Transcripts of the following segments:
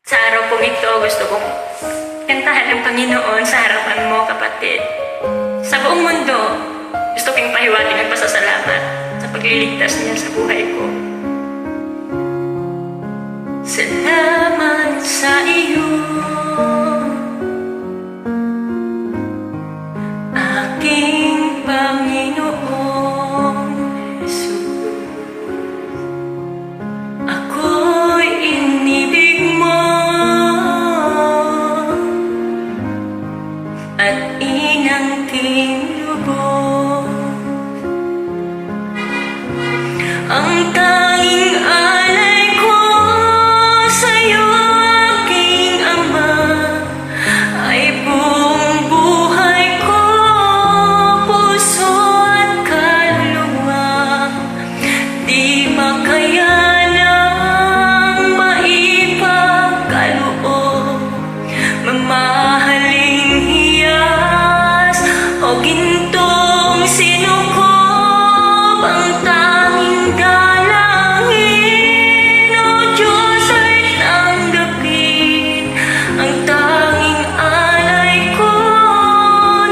Sa araw pong ito, gusto kong kantahan ng Panginoon sa harapan mo, kapatid. Sa buong mundo, gusto kong pahiwating ang pasasalamat sa pagliligtas niya sa buhay ko. Salamat sa iyo, aking Panginoong Jesus. Ako'y inibig mo at inangking lubos. Ang tanging alay ko sa'yo, aking Ama, ay buong buhay ko, puso at kaluluwa. Di makayanang maipagkaloob, mamahaling hiyas o gintong sinukob. Ang tanging dalangin, O Diyos, ay tanggapin. Ang tanging alay ko,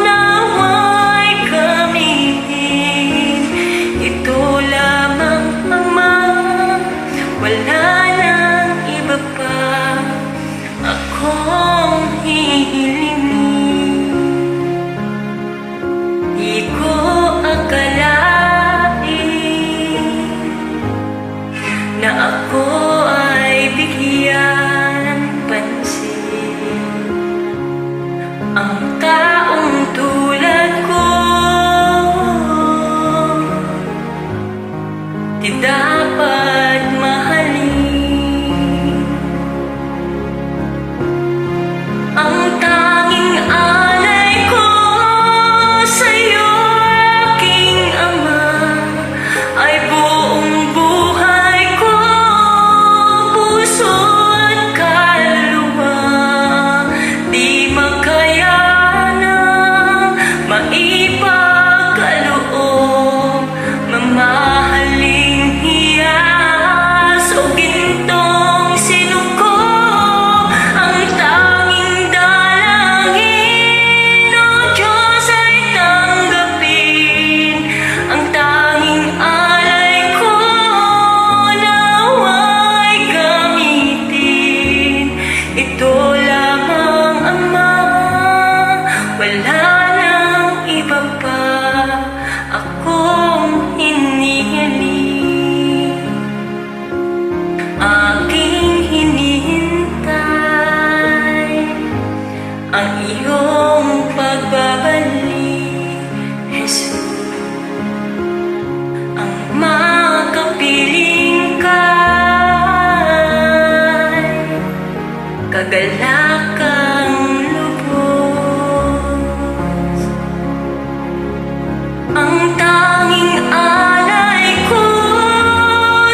nawa'y gamitin. Ito lamang, Ama, wala nang iba pa akong hihilingin. Di ko akalain na ako ay bigyan pansin. Ang taong tulad ko, di dapat mahalin. Ang tanging alay ko sa'yo, aking Ama, ay buong buhay ko, puso at kaluluwa. Di makayanang maipagkaloob, mamahaling hiyas o gintong sinukob. Ang tanging dalangin, O Diyos, ay tanggapin. Ang tanging alay ko, nawa'y gamitin. Ito lamang, Ama, wala nang iba pa akong hinihiling. Aking hinihintay ang iyong pagbabalik, Jesus. Ang makapiling ka'y kagalakang lubos. Ang tanging alay ko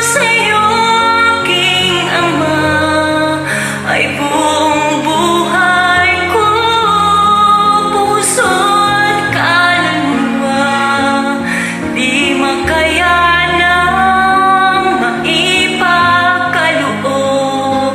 sa'yo, aking Ama, ay buong buhay ko, puso at kaluluwa. Di makayanang maipagkaloob,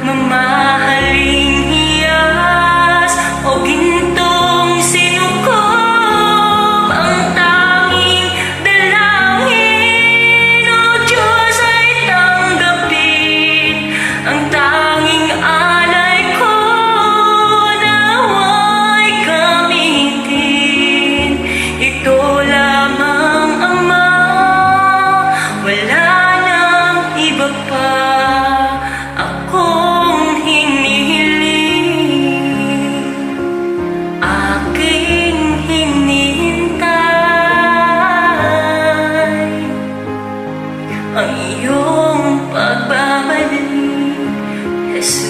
mamahaling hiyas o gintong sinukob. Ang tanging dalangin, O Diyos, ay tanggapin. Ang tanging alay ko, nawa'y gamitin. Ito lamang, Ama, wala nang iba pa akong hinihiling. Aking hinihintay ang iyong pagbabalik, Jesus.